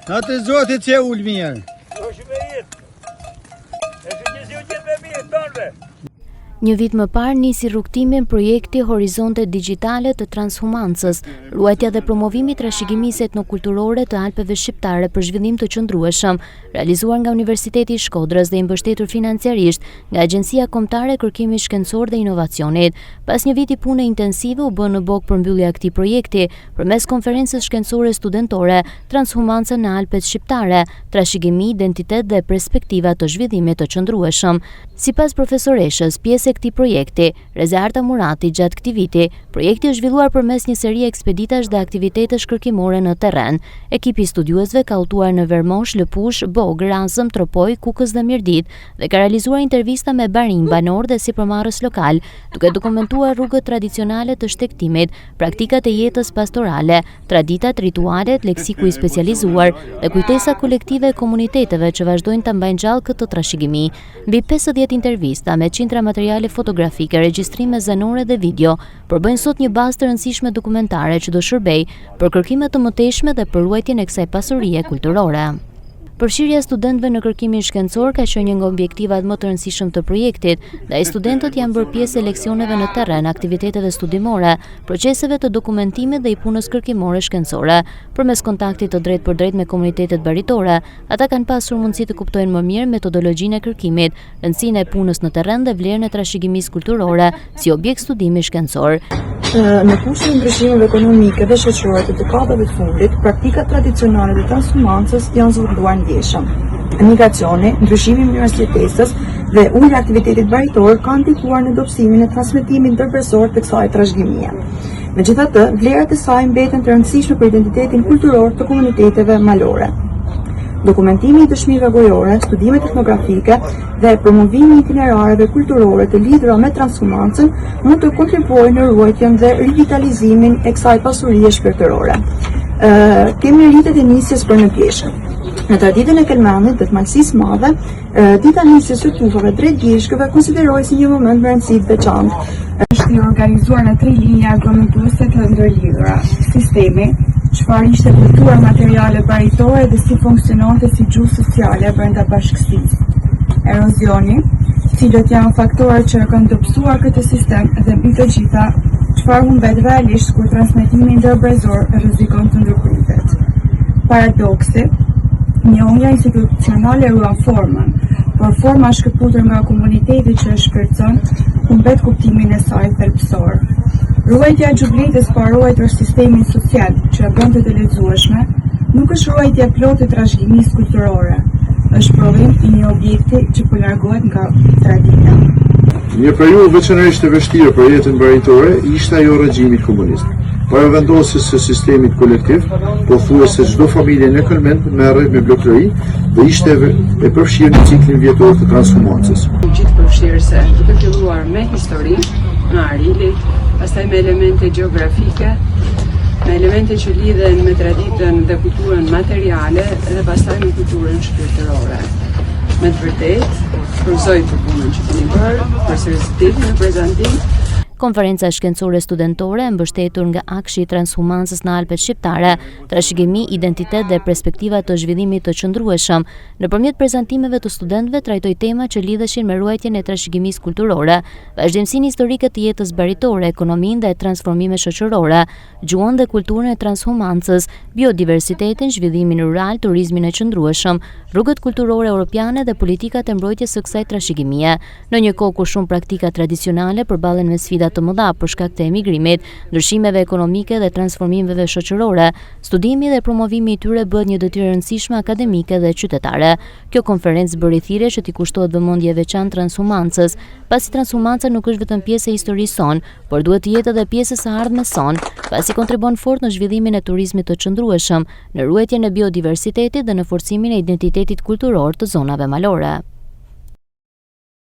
Atë zotit që ullë mirë. Një vit më parë nisi rrugtimin projekti Horizonte Digjitale të Transhumancës, ruajtja dhe promovimi i trashëgimisë etnokulturore të Alpeve shqiptare për zhvillim të qëndrueshëm, realizuar nga Universiteti i Shkodrës dhe i mbështetur financiarisht nga Agjencia Kombëtare e Kërkimit Shkencor dhe Inovacionit. Pas një viti pune intensive u bë në Bokë përmbyllja e këtij projekti përmes konferencës shkencore studentore Transhumanca në Alpet shqiptare, trashëgimi, identitet dhe perspektiva të zhvillimit të qëndrueshëm. Sipas profesoreshës, pjesë e këtij projekti, Reza Arta Murati, gjatë këtij viti, projekti është zhvilluar përmes një serie ekspeditash dhe aktivitetesh kërkimore në terren. Ekipi i studiuesve ka udhëtuar në Vermosh, Lëpush, Bogë, Razëm, Tropoj, Kukës dhe Mirdit dhe ka realizuar intervista me barinj, banor dhe sipërmarrës lokal, duke dokumentuar rrugët tradicionale të shtektimit, praktikat e jetës pastorale, traditat, ritualet, leksiku i specializuar dhe kujtesa kolektive e komuniteteve që vazhdojnë ta mbajnë gjallë këtë trashëgimi. Mbi 50 intervista me qindra materiale fotografike, regjistrime zanore dhe video, përbëjnë sot një bazë të rëndësishme dokumentare që do shërbej për kërkime të mëtejshme dhe për ruajtjen e kësaj pasurie kulturore. Përfshirja e studentëve në kërkimin shkencor ka qenë një nga objektivat më të rëndësishëm të projektit, dhe studentët janë bërë pjesë e leksioneve në terren, aktiviteteve studimore, proceseve të dokumentimit dhe i punës kërkimore shkencore. Përmes kontaktit të drejt për drejt me komunitetet baritore, ata kanë pasur mundësi të kuptojnë më mirë metodologjinë e kërkimit, rëndësinë e punës në terren dhe vlerën e trashëgimisë kulturore si objekt studimi shkencor. Në kushtin e ndryshimeve ekonomike dhe shoqërore të dekadave të fundit, praktikat tradicionale të transhumancës janë zhvilluar ndjeshëm. Migracioni, ndryshimi i mënyrës jetesës dhe ulja e aktivitetit baritor kanë ndikuar në dobësimin e transmetimit ndërbersor të kësaj trashëgimie. Megjithatë, vlerat e saj mbeten të rëndësishme për identitetin kulturor të komuniteteve malore. Dokumentimi i dëshmive gojore, studimet etnografike dhe promovimi i itinerareve kulturore të lidhura me transhumancën mund të kontribuojnë në ruajtjen dhe rivitalizimin e kësaj pasurie shpirtërore. Kemi rritet e nisjes për në pjeshë. Në traditën e Kelmenit dhe të Malësisë Madhe, dita e nisjes së tufave drejt gishkëve konsiderohet si një moment me rëndësi të veçantë. Është organizuar në 3 linja argumentuese të ndërlidhura: sistemi, çfarë ishte kultura materiale baritore dhe si funksiononte si gjuhë sociale brenda bashkësisë; erozioni, cilët janë faktorët që kanë dobësuar këtë sistem, dhe mbi të gjitha, çfarë humbet realisht kur transmetimi ndërbrezor rrezikon të ndërpritet; paradoksi, njohja institucionale ruan formën, por forma shkëputur nga komuniteti që e shpërcon humbet kuptimin e saj thelbësor. Ruajtja e xhubllitës pa ruajtur sistemin social që e bën të lezetshme nuk është ruajtja plotë e trashëgimisë kulturore, është provim i një objekti që po largohet nga tradita. Një periudhë veçanërisht e vështirë për jetën baritore ishte ajo regjimit komunist. Para vendosjes së sistemit kolektiv, pothuajse çdo familje në Kelmen merret me bllokëri dhe ishte e përfshirë në ciklin vjetor të transhumancës. Gjithë përfshirëse, duke filluar me histori, në arilit, pastaj me elemente gjeografike, me elemente që lidhen me traditën dhe kulturën materiale dhe pastaj me kulturën shpirtërore. Me të vërtetë, frymëzoj për punën që keni bërë, për seriozitetin e prezantimit. Konferenca shkencore studentore e mbështetur nga Akshi i Transhumancës në Alpet shqiptare, trashëgimi, identitet dhe perspektiva të zhvillimit të qëndrueshëm, nëpërmjet prezantimeve të studentëve trajtoi tema që lidheshin me ruajtjen e trashëgimisë kulturore, vazhdimsinë historike të jetës baritore, ekonominë dhe transformime shoqërore, gjuhën dhe kulturën e transhumancës, biodiversitetin, zhvillimin rural, turizmin e qëndrueshëm, rrugët kulturore europiane dhe politikat e mbrojtjes së kësaj trashëgimie. Në një kohë ku shumë praktika tradicionale përballen me sfida të mëdha për shkak të emigrimit, ndryshimeve ekonomike dhe transformimeve shoqërore, studimi dhe promovimi i tyre bëhet një detyrë e rëndësishme akademike dhe qytetare. Kjo konferencë bëri thirrje që t'i kushtohet vëmendje e veçantë transhumancës, pasi transhumanca nuk është vetëm pjesë e historisë son, por duhet të jetë edhe pjesë e së ardhmes son, pasi kontribon fort në zhvillimin e turizmit të qëndrueshëm, në ruajtjen e biodiversitetit dhe në forcimin e identitetit kulturor të zonave malore.